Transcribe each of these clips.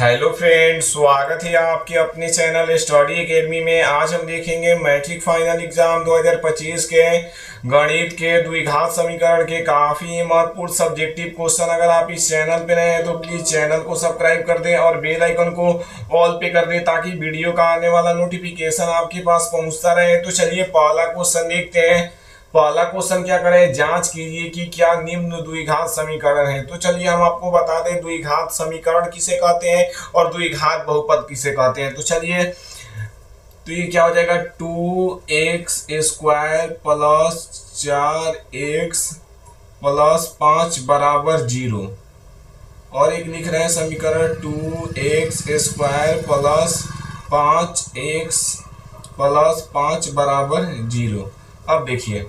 Hello friends, स्वागत है आपके अपने चैनल स्टडी एकेडमी में। आज हम देखेंगे मैट्रिक फाइनल एग्जाम 2025 के गणित के द्विघात समीकरण के काफी महत्वपूर्ण सब्जेक्टिव क्वेश्चन। अगर आप इस चैनल पे नए हैं तो प्लीज चैनल को सब्सक्राइब कर दें और बेल आइकन को ऑल पे कर दें ताकि वीडियो का आने वाला नोटिफिकेशन आपके पास पहुंचता रहे। तो चलिए पहला क्वेश्चन देखते हैं। पहला क्वेश्चन क्या करें, जांच कीजिए कि क्या निम्न द्विघात समीकरण है। तो चलिए हम आपको बता दें द्विघात समीकरण किसे कहते हैं और द्विघात बहुपद किसे कहते हैं। तो चलिए, तो ये क्या हो जाएगा, 2x² प्लस 4x प्लस 5 बराबर 0। और एक लिख रहे हैं समीकरण 2x² प्लस 5x प्लस 5 बराबर 0। अब देखिए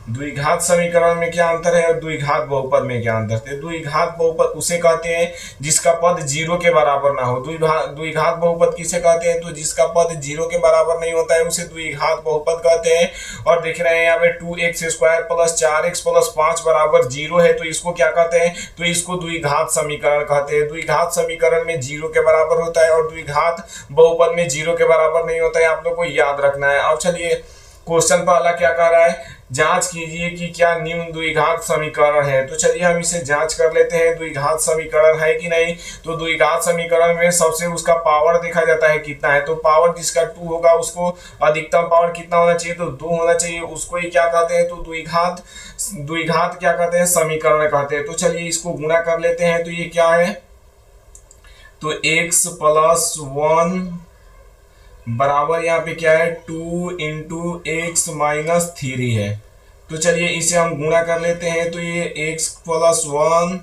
द्विघात समीकरण में क्या अंतर है और द्विघात बहुपद में क्या अंतर है। द्विघात बहुपद उसे कहते हैं जिसका पद 0 के बराबर ना हो। द्विघात बहुपद किसे कहते हैं, तो जिसका पद 0 के बराबर नहीं होता है उसे द्विघात बहुपद कहते हैं। और देख रहे हैं यहाँ पे 2x² प्लस 4x प्लस 5 बराबर 0 है, तो इसको क्या कहते हैं, तो इसको द्विघात समीकरण कहते हैं। द्विघात समीकरण में 0 के बराबर होता है और द्विघात बहुपद में 0 के बराबर नहीं होता है, आप लोग को याद रखना है। अब चलिए क्वेश्चन पहला क्या कह रहा है, जांच कीजिए कि क्या निम्न द्विघात समीकरण है। तो चलिए हम इसे जांच कर लेते हैं द्विघात समीकरण है कि नहीं। तो द्विघात समीकरण में सबसे उसका पावर देखा जाता है कितना है, तो पावर जिसका 2 होगा उसको अधिकतम पावर कितना होना चाहिए, तो 2 होना चाहिए। उसको ही क्या कहते हैं, तो द्विघात क्या कहते हैं, समीकरण कहते हैं। तो चलिए इसको गुणा कर लेते हैं। तो ये क्या है, तो x प्लस 1 बराबर यहाँ पे क्या है 2 इंटू एक्स माइनस 3 है। तो चलिए इसे हम गुणा कर लेते हैं। तो ये x प्लस 1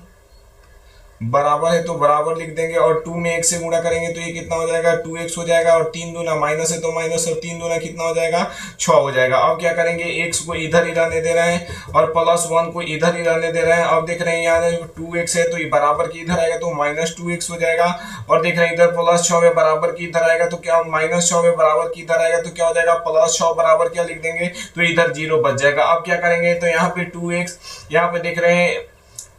बराबर है तो बराबर लिख देंगे और 2 में 1 से गुणा करेंगे तो ये कितना हो जाएगा, 2x हो जाएगा। और 3 दूना माइनस है तो माइनस, और 3 दूना कितना हो जाएगा, 6 हो जाएगा। अब क्या करेंगे, x को इधर ही रहने दे रहे हैं और प्लस 1 को इधर ही रहने दे रहे हैं। अब देख रहे हैं यहाँ 2x है तो ये बराबर की इधर आएगा तो माइनस 2x हो जाएगा। और देख रहे हैं इधर प्लस 6 में बराबर की इधर आएगा तो क्या, माइनस 6 में बराबर की इधर आएगा तो क्या हो जाएगा, प्लस 6 बराबर क्या लिख देंगे, तो इधर 0 बच जाएगा। अब क्या करेंगे, तो यहाँ पे 2x, यहाँ पे देख रहे हैं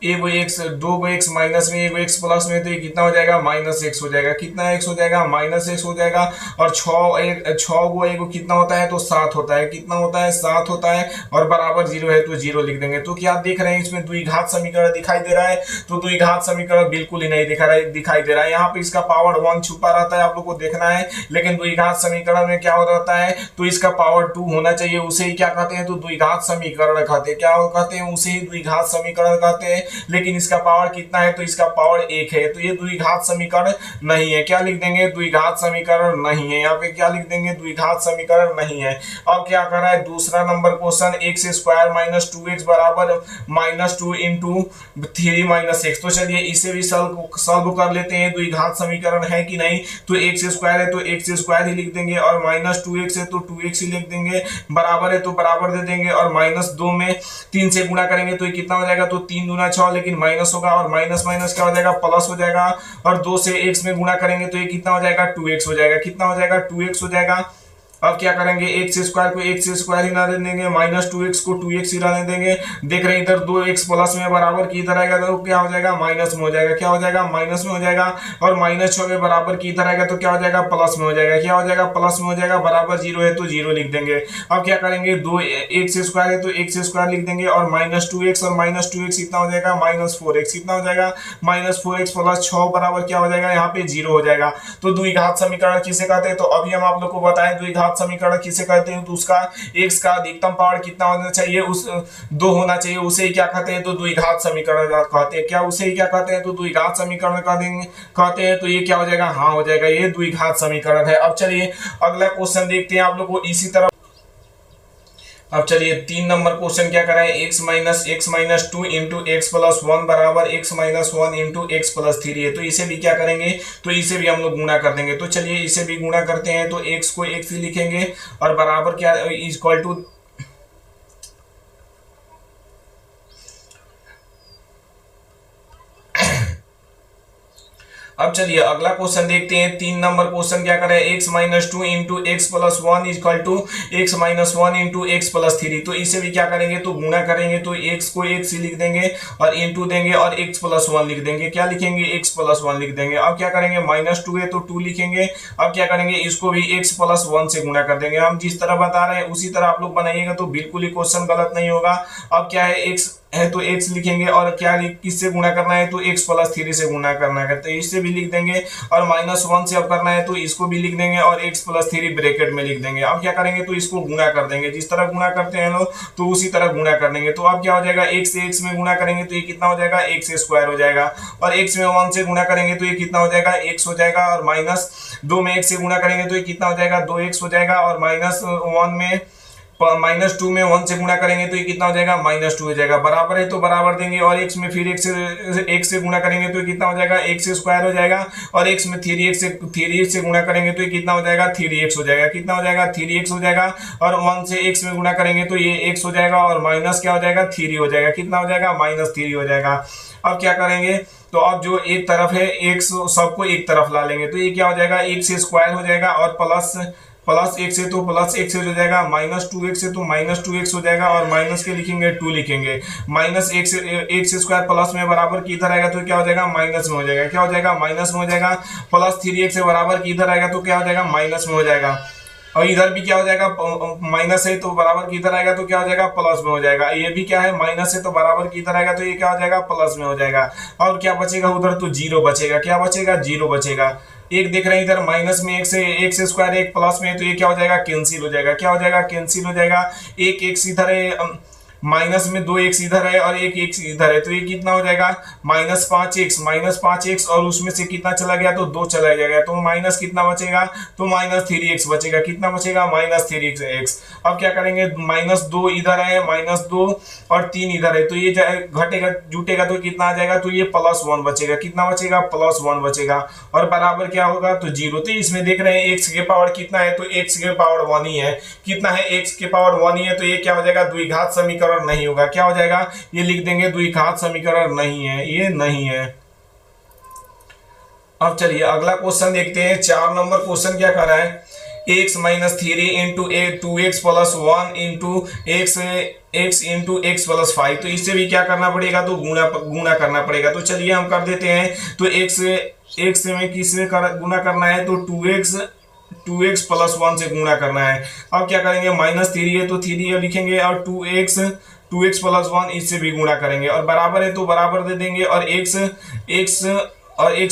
एगो एक्स, दो गो एक्स माइनस में, एगो एक्स प्लस में, तो ये कितना हो जाएगा, माइनस एक्स हो जाएगा। कितना एक्स हो जाएगा, माइनस एक्स हो जाएगा। और 6 गो एगो कितना होता है, तो 7 होता है। कितना होता है, 7 होता है। और बराबर 0 है तो 0 लिख देंगे। तो क्या देख रहे हैं इसमें द्विघात समीकरण दिखाई दे रहा है, तो द्विघात समीकरण बिल्कुल ही नहीं दिखाई दे रहा है। यहाँ पे इसका पावर 1 छुपा रहता है, आप लोग को देखना है। लेकिन द्विघात समीकरण में क्या हो रहता है, तो इसका पावर 2 होना चाहिए। उसे ही क्या कहते हैं, तो द्विघात समीकरण कहते हैं। क्या कहते हैं, उसे ही द्विघात समीकरण कहते हैं। लेकिन इसका पावर कितना है, तो इसका पावर 1 है, तो ये द्विघात समीकरण नहीं है। क्या लिख देंगे, द्विघात समीकरण नहीं है। यहाँ पे क्या लिख देंगे, द्विघात समीकरण नहीं है। अब क्या कर रहा है दूसरा number question, x² minus 2x बराबर -2 इंटू 3 माइनस एक्स। तो चलिए इसे भी सॉल्व कर लेते हैं। द्विघात समीकरण है कि नहीं, तो x² है तो x² ही लिख देंगे और -2x है तो 2x ही लिख देंगे। बराबर है तो बराबर दे देंगे और -2 में 3 से गुणा करेंगे तो ये कितना हो जाएगा, तो 3 दूना 6, लेकिन माइनस होगा और माइनस माइनस क्या हो जाएगा, प्लस हो जाएगा। और 2 से x में गुणा करेंगे तो ये कितना हो जाएगा, 2x हो जाएगा। कितना हो जाएगा, 2x हो जाएगा। अब क्या करेंगे, x² को x² ही रहने देंगे, -2x को 2x ही रहने देंगे। देख रहे हैं इधर 2x प्लस में बराबर की इधर आएगा तो क्या हो जाएगा, माइनस में हो जाएगा। क्या हो जाएगा, माइनस में हो जाएगा। और -6 में बराबर की इधर आएगा तो क्या हो जाएगा, प्लस में हो जाएगा। क्या हो जाएगा, प्लस में हो जाएगा। बराबर 0 है तो 0 लिख देंगे। अब क्या करेंगे, 2x² है तो x² लिख देंगे और -2x और -2x कितना हो जाएगा, -4x। कितना हो जाएगा, -4x प्लस 6 बराबर क्या हो जाएगा, यहाँ पे 0 हो जाएगा। तो द्विघात समीकरण किसे कहते हैं, तो अभी हम आप लोग को बताएं द्विघात समीकरण किसे कहते हैं। तो उसका x का अधिकतम पावर कितना होना चाहिए, उस 2 होना चाहिए। उसे ही क्या कहते हैं, तो द्विघात समीकरण कहते हैं। क्या उसे ही क्या कहते हैं, तो द्विघात समीकरण कहते हैं। तो ये क्या हो जाएगा, हाँ हो जाएगा, ये द्विघात समीकरण है। अब चलिए अगला क्वेश्चन देखते हैं आप लोग को इसी तरह। अब चलिए 3 नंबर क्वेश्चन क्या कराए, x minus 2 into x plus 1 बराबर x minus 1 into x plus 3 है। तो इसे भी क्या करेंगे, तो इसे भी हम लोग गुणा कर देंगे। तो चलिए इसे भी गुणा करते हैं। तो x को x ही लिखेंगे और बराबर क्या, इक्वल टू, अब चलिए अगला क्वेश्चन देखते हैं। 3 नंबर क्वेश्चन क्या करे, x minus two into x plus one is equal two x minus one into x plus three. तो इसे भी क्या करेंगे, तो गुणा करेंगे, तो x को x ही लिख देंगे और इंटू देंगे और x प्लस वन लिख देंगे। क्या लिखेंगे, x प्लस वन लिख देंगे। अब क्या करेंगे, माइनस टू है तो 2 लिखेंगे। अब क्या करेंगे, इसको भी x प्लस वन से गुणा कर देंगे। हम जिस तरह बता रहे हैं उसी तरह आप लोग बनाइएगा तो बिल्कुल ही क्वेश्चन गलत नहीं होगा। अब क्या है, x है तो x लिखेंगे और क्या किससे गुणा करना है, तो x प्लस थ्री से गुणा करना है, तो इससे भी लिख देंगे। और माइनस वन से अब करना है तो इसको भी लिख देंगे और x प्लस थ्री ब्रैकेट में लिख देंगे। अब क्या करेंगे, तो इसको गुणा कर देंगे, जिस तरह गुणा करते हैं लोग तो उसी तरह गुणा कर देंगे। तो अब क्या हो जाएगा, x से x में गुणा करेंगे तो ये कितना हो जाएगा, x स्क्वायर हो जाएगा। और x में 1 से गुणा करेंगे तो ये कितना हो जाएगा, x हो जाएगा। और माइनस 2 में 1 से गुणा करेंगे तो ये कितना हो जाएगा, 2x हो जाएगा। और माइनस टू में 1 से गुणा करेंगे तो ये कितना हो जाएगा, माइनस टू हो जाएगा। बराबर है तो बराबर देंगे और x में फिर x से गुणा करेंगे तो ये कितना हो जाएगा, x स्क्वायर हो जाएगा। और x में 3x से गुणा करेंगे तो ये कितना हो जाएगा, 3x हो जाएगा। कितना हो जाएगा, 3x हो जाएगा। और 1 से x में गुणा करेंगे तो ये x हो जाएगा और माइनस क्या हो जाएगा, 3 हो जाएगा। कितना हो जाएगा, माइनस 3 हो जाएगा। अब क्या करेंगे, तो अब जो एक तरफ है x सबको एक तरफ ला लेंगे तो ये क्या हो जाएगा, x स्क्वायर हो जाएगा। और प्लस x है तो प्लस x हो जाएगा, माइनस 2x है तो माइनस 2x हो जाएगा। और माइनस के लिखेंगे 2 लिखेंगे। माइनस x स्क्वायर प्लस में बराबर की इधर आएगा तो क्या हो जाएगा, माइनस में हो जाएगा। क्या हो जाएगा, माइनस में हो जाएगा। प्लस 3x से बराबर की इधर आएगा तो क्या हो जाएगा, माइनस में हो जाएगा। और इधर भी क्या हो जाएगा, माइनस है तो बराबर की इधर आएगा तो क्या हो जाएगा, प्लस में हो जाएगा। ये भी क्या है, माइनस है तो बराबर की इधर आएगा तो ये क्या हो जाएगा, प्लस में हो जाएगा। और क्या बचेगा उधर, तो 0 बचेगा। क्या बचेगा, 0 बचेगा। एक देख रहे हैं इधर माइनस में एक्स स्क्वायर एक प्लस में है तो ये क्या हो जाएगा, कैंसिल हो जाएगा। क्या हो जाएगा, कैंसिल हो जाएगा। एक एक्स इधर है, माइनस में 2x इधर है और एक x इधर है तो ये कितना हो जाएगा, माइनस 5x। और उसमें से कितना चला गया, तो 2 चला जाएगा तो माइनस कितना बचेगा, तो माइनस 3x बचेगा। कितना बचेगा, माइनस 3x। अब क्या करेंगे, माइनस 2 इधर है, माइनस 2 और 3 इधर है तो ये घटेगा जुटेगा तो कितना आ जाएगा, तो ये प्लस 1 बचेगा। कितना बचेगा, प्लस 1 बचेगा। और बराबर क्या होगा, तो 0। तो इसमें देख रहे हैं x के पावर कितना है, तो x के पावर 1 ही है। कितना है, x के पावर 1 ही है तो ये क्या हो जाएगा, द्विघात समीकरण नहीं होगा। क्या हो जाएगा, ये लिख देंगे द्विघात समीकरण नहीं है, ये नहीं है। अब चलिए अगला क्वेश्चन देखते हैं। 4 नंबर क्वेश्चन क्या कर रहा है, x minus 3 into 2x plus 1 into x into x plus 5। तो इससे भी क्या करना पड़ेगा, तो गुणा करना पड़ेगा। तो चलिए हम कर देते हैं। तो x में किससे गुणा करना है, तो 2x प्लस 1 से गुणा करना है। अब क्या करेंगे, माइनस 3 है तो 3 लिखेंगे और 2x प्लस 1 इससे भी गुणा करेंगे। और बराबर है तो बराबर दे देंगे और x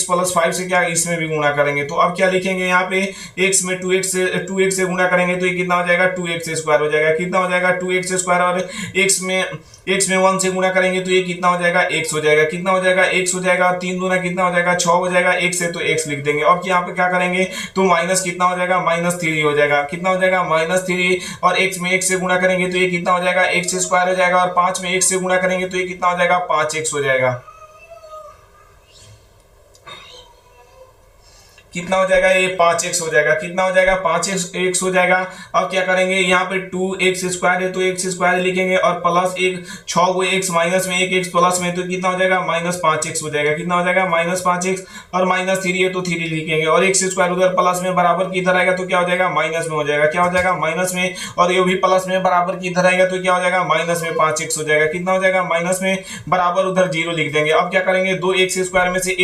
प्लस 5 से क्या इसमें भी गुणा करेंगे। तो अब क्या लिखेंगे यहाँ पे, x में 2x से गुणा करेंगे तो ये कितना हो जाएगा, 2x स्क्वायर हो जाएगा। कितना हो जाएगा, 2x स्क्वायर। और x में 1 से गुणा करेंगे तो ये कितना हो जाएगा, x हो जाएगा। कितना हो जाएगा, x हो जाएगा। 3 दूना कितना हो जाएगा, 6 हो जाएगा। x है तो x लिख देंगे। अब यहाँ पे क्या करेंगे, तो माइनस कितना हो जाएगा, माइनस 3 हो जाएगा। कितना हो जाएगा, माइनस 3। और x में 1 से गुणा करेंगे तो ये कितना हो जाएगा, x स्क्वायर हो जाएगा। और 5 में 1 से गुणा करेंगे तो ये कितना हो जाएगा, 5x हो जाएगा। कितना हो जाएगा, ये 5x हो जाएगा। कितना हो जाएगा, 5x हो जाएगा। अब क्या करेंगे, यहाँ पे 2x स्क्वायर है तो x स्क्वायर लिखेंगे और प्लस 6 को x माइनस में 1x प्लस में तो कितना हो जाएगा, माइनस 5x हो जाएगा। कितना हो जाएगा, माइनस 5x। और माइनस 3 है तो 3 लिखेंगे और x स्क्वायर उधर प्लस में बराबर की इधर आएगा तो क्या हो जाएगा, माइनस में हो जाएगा। क्या हो जाएगा, माइनस में। और ये भी प्लस में बराबर की इधर आएगा तो क्या हो जाएगा, माइनस में 5x हो जाएगा। कितना हो जाएगा, माइनस में। बराबर उधर 0 लिख देंगे। अब क्या करेंगे, 2x स्क्वायर में से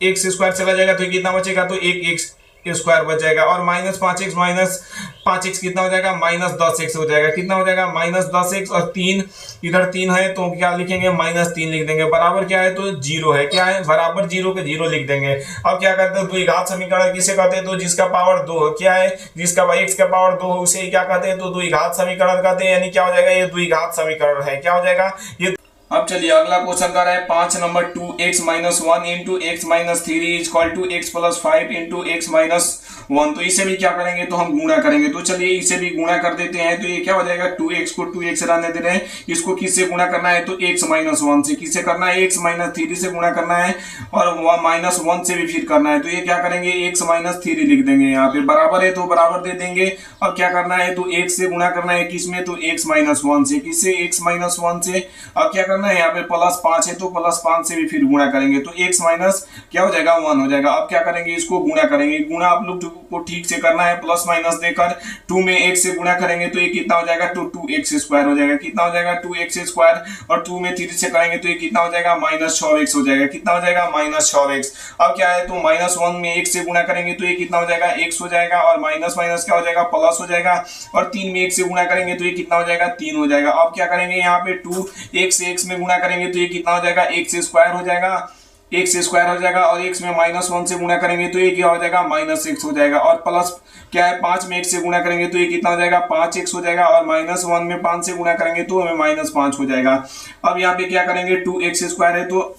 x स्क्वायर चला जाएगा तो कितना बचेगा, तो 1x स्क्वायर बच जाएगा। और माइनस 5x कितना हो जाएगा, माइनस 10x हो जाएगा। कितना हो जाएगा, माइनस 10x। और 3 इधर 3 है तो क्या लिखेंगे, माइनस 3 लिख देंगे। बराबर क्या है, तो 0 है। क्या है, बराबर 0 के 0 लिख देंगे। अब क्या करते हैं, द्विघात समीकरण किसे कहते हैं, तो जिसका पावर 2 है। क्या है, जिसका x का पावर 2 है उसे क्या कहते हैं, तो द्विघात समीकरण कहते हैं। यानी क्या हो जाएगा, ये द्विघात समीकरण है। क्या हो जाएगा ये। अब चलिए अगला क्वेश्चन कर रहा है 5 number, 2x minus 1 into x minus 3 is equal to x plus 5 into x minus 1। तो इसे भी क्या करेंगे, तो हम गुणा करेंगे। तो चलिए इसे भी गुणा कर देते हैं। तो ये क्या हो जाएगा, 2x को 2x रहने दे रहे हैं, इसको किससे गुणा करना है, तो x माइनस 1 से। किससे करना है, x माइनस 3 से गुणा करना है, और माइनस 1 से भी फिर करना है। तो ये क्या करेंगे, x माइनस 3 लिख देंगे यहाँ पे, बराबर है तो बराबर दे देंगे। और क्या करना है, तो x से गुणा करना है किसमें, तो x माइनस 1 से। किससे, x माइनस 1 से। अब क्या करना है, यहाँ पे प्लस 5 है तो प्लस 5 से भी फिर गुणा करेंगे। तो x माइनस क्या हो जाएगा, 1 हो जाएगा। अब क्या करेंगे, इसको गुणा करेंगे। गुणा आप लोग को ठीक से करना है, प्लस माइनस देकर 2 में x से गुणा करेंगे तो ये कितना हो जाएगा, तो 2x स्क्वायर हो जाएगा। कितना हो जाएगा, 2x स्क्वायर। और 2 में 3 से करेंगे तो ये कितना हो जाएगा, माइनस 6x हो जाएगा। कितना हो जाएगा, माइनस 6x। अब क्या है, तो माइनस 1 में x से गुणा करेंगे तो ये कितना हो जाएगा, x हो जाएगा। और माइनस माइनस क्या हो जाएगा, प्लस हो जाएगा। और 3 में x से गुणा करेंगे तो ये कितना हो जाएगा, 3 हो जाएगा। अब क्या करेंगे, यहाँ पे 2 x से x में गुणा करेंगे तो ये कितना हो जाएगा, x स्क्वायर हो जाएगा। x स्क्वायर हो जाएगा। और x में माइनस 1 से गुणा करेंगे तो ये क्या हो जाएगा, माइनस 6 हो जाएगा। और प्लस क्या है, 5 में x से गुणा करेंगे तो ये कितना हो जाएगा, 5x हो जाएगा। और माइनस 1 में 5 से गुणा करेंगे तो हमें माइनस 5 हो जाएगा। अब यहाँ पे क्या करेंगे, 2x स्क्वायर है तो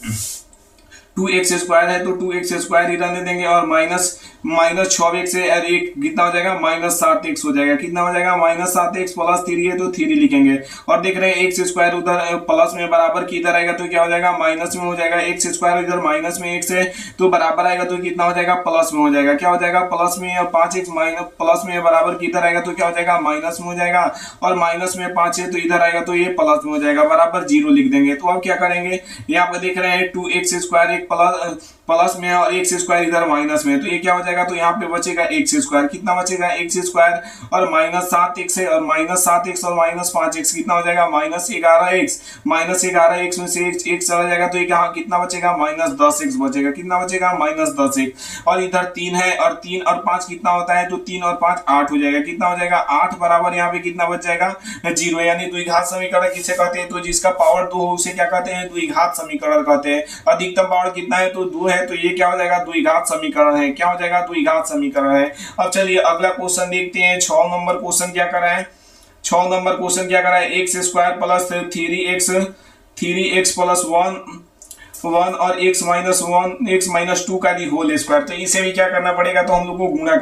2x स्क्वायर है तो 2x स्क्वायर ही रहने देंगे। और माइनस 6x से एक कितना हो जाएगा, माइनस 7x हो जाएगा। कितना हो जाएगा, माइनस 7x प्लस 3 है तो 3 लिखेंगे। और देख रहे हैं x स्क्वायर उधर प्लस में बराबर की इधर आएगा तो क्या हो जाएगा, माइनस में हो जाएगा। x स्क्वायर इधर माइनस में x है तो बराबर आएगा तो कितना हो जाएगा, प्लस में हो जाएगा। क्या हो जाएगा, प्लस में। और 5x माइनस प्लस में बराबर की इधर आएगा तो क्या हो जाएगा, माइनस में हो जाएगा। और माइनस में 5 है तो इधर आएगा तो ये प्लस में हो जाएगा, बराबर 0 लिख देंगे। तो अब क्या करेंगे, यहाँ पे देख रहे हैं 2x स्क्वायर एक प्लस में और x स्क्वायर इधर माइनस में, तो ये क्या हो जाएगा, तो यहाँ पे बचेगा x स्क्वायर। कितना बचेगा, x स्क्वायर। और माइनस 7x है, और माइनस 7x और माइनस 5x कितना हो जाएगा, माइनस 11x। माइनस 11x में से x चला जाएगा तो ये कितना बचेगा, माइनस 10x बचेगा। कितना बचेगा, माइनस 10x। और इधर 3 है, और 3 और 5 कितना होता है, तो 3 और 5 8 हो जाएगा। कितना हो जाएगा, 8 बराबर यहाँ पे कितना बच जाएगा, 0। यानी द्विघात समीकरण किसे कहते हैं, तो जिसका पावर 2 हो उसे क्या कहते हैं, द्विघात समीकरण कहते हैं। अधिकतम पावर कितना है, तो 2 है, तो ये क्या हो जाएगा, द्विघात समीकरण है। क्या हो जाएगा, द्विघात समीकरण है। अब चलिए अगला क्वेश्चन देखते हैं। 6 नंबर क्वेश्चन क्या करा है, 6 नंबर क्वेश्चन क्या करा है, x square plus 3x plus 1 और x माइनस 2 का होल स्क्वायर। तो इसे भी क्या करना पड़ेगा, तो हम लोग को गुणा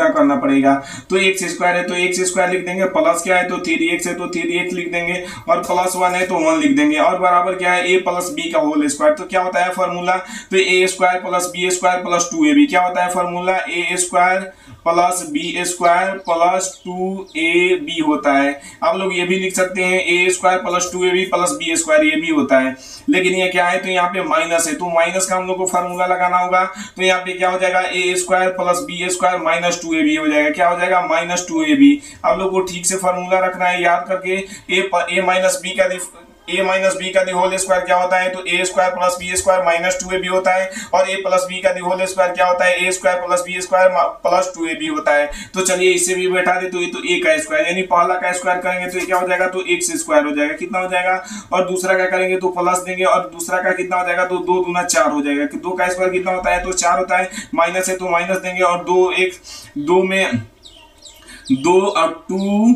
करना पड़ेगा। तो x स्क्वायर है तो x स्क्वायर लिख देंगे, प्लस क्या है तो 3x है तो 3x लिख देंगे, और प्लस 1 है तो 1 लिख देंगे। और बराबर क्या है, a प्लस b का होल स्क्वायर। तो क्या होता है फॉर्मूला, तो a square plus b square plus 2ab। क्या होता है formula, a square plus B square plus 2ab होता है। आप लोग ये भी लिख सकते हैं a square plus 2ab plus b square, ये भी होता है। लेकिन ये क्या है, तो यहाँ पे माइनस है तो माइनस का हम लोग को फार्मूला लगाना होगा। तो यहाँ पे क्या हो जाएगा, a square plus b square minus 2ab हो जाएगा। क्या हो जाएगा, माइनस 2ab। आप लोग को ठीक से फार्मूला रखना है याद करके। a माइनस बी का होल स्क्वायर क्या होता है, तो a square plus B square minus 2ab होता है। और a प्लस बी का होल स्क्वायर क्या होता है, a square plus B square plus 2ab होता है। तो चलिए इससे भी बैठा दे, तो ये तो a का स्क्वायर, यानी पहला का स्क्वायर करेंगे तो ये क्या हो जाएगा, तो x स्क्वायर हो जाएगा। कितना हो जाएगा, और दूसरा का करेंगे तो प्लस देंगे, और दूसरा का कितना हो जाएगा, तो 2 दूना 4 हो जाएगा। कि 2 का स्क्वायर कितना होता है, तो 4 होता है। माइनस है तो माइनस देंगे, और 2 में 2 और 2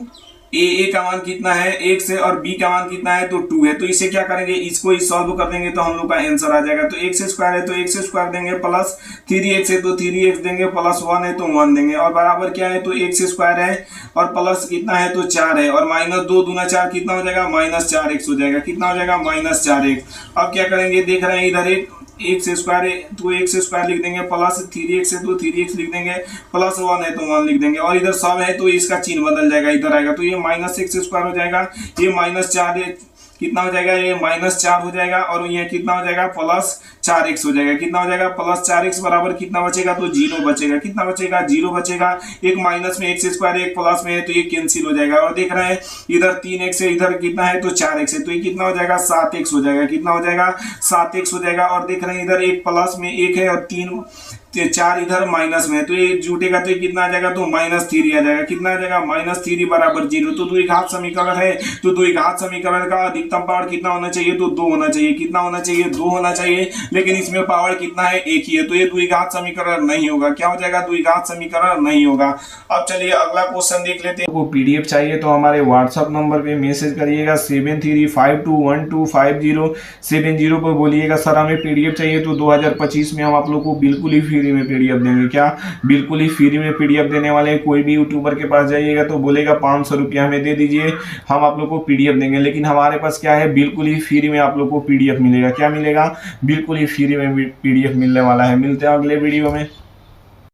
a का मान कितना है, 1 से, और b का मान कितना है, तो 2 है। तो इसे क्या करेंगे, इसको ही सॉल्व कर देंगे तो हम लोग का आंसर आ जाएगा। तो x स्क्वायर है तो x स्क्वायर देंगे, प्लस 3x है तो 3x देंगे, प्लस 1 है तो 1 देंगे, और बराबर क्या है, तो x स्क्वायर है और प्लस कितना है, तो 4 है, और माइनस 2 दूना 4 कितना हो जाएगा, माइनस 4x हो जाएगा। कितना हो जाएगा, माइनस 4x। अब क्या करेंगे, देख रहे हैं इधर एक x स्क्वायर है तो x स्क्वायर लिख देंगे, प्लस 3x है तो 3x लिख देंगे, प्लस 1 है तो 1 लिख देंगे, और इधर सब है तो इसका चिन्ह बदल जाएगा, इधर आएगा तो ये माइनस x स्क्वायर हो जाएगा। ये माइनस 4 कितना हो जाएगा, ये माइनस 4 हो जाएगा, और ये कितना हो जाएगा, प्लस 4x हो जाएगा। कितना हो जाएगा, प्लस 4x बराबर कितना बचेगा, तो 0 बचेगा। कितना बचेगा, 0 बचेगा। एक माइनस में x स्क्वायर, एक प्लस में है तो ये कैंसिल हो जाएगा। और देख रहे हैं इधर 3x है, इधर कितना है, तो 4x है, तो ये कितना हो जाएगा, 7x हो जाएगा। कितना हो जाएगा, 7x हो जाएगा। और देख रहे हैं इधर एक प्लस में 1 है, और 4 इधर माइनस में है, तो ये जुटेगा तो ये कितना आ जाएगा, तो -3 आ जाएगा। कितना आ जाएगा, -3 बराबर 0। तो द्विघात समीकरण है, तो द्विघात समीकरण का अधिकतम पावर कितना होना चाहिए, तो 2 होना चाहिए। कितना होना चाहिए, 2 होना चाहिए, लेकिन इसमें पावर कितना है, 1 ही है, तो ये द्विघात समीकरण नहीं होगा। क्या हो जाएगा, द्विघात समीकरण नहीं होगा। अब चलिए अगला क्वेश्चन देख लेते हैं। आपको पीडीएफ चाहिए तो हमारे व्हाट्सएप नंबर पे मैसेज करिएगा 7352125070 पर बोलिएगा सर हमें पीडीएफ चाहिए। तो 2025 में हम आप लोग को बिल्कुल ही फ्री फ्री में पीडीएफ देंगे। क्या बिल्कुल ही फ्री में पीडीएफ देने वाले हैं? कोई भी यूट्यूबर के पास जाइएगा तो बोलेगा 500 रुपया हमें दे दीजिए, हम आप लोग को पीडीएफ देंगे। लेकिन हमारे पास क्या है, बिल्कुल ही फ्री में आप लोग को पीडीएफ मिलेगा। क्या मिलेगा? बिल्कुल ही फ्री में पीडीएफ मिलने वाला है। मिलते हैं अगले वीडियो में।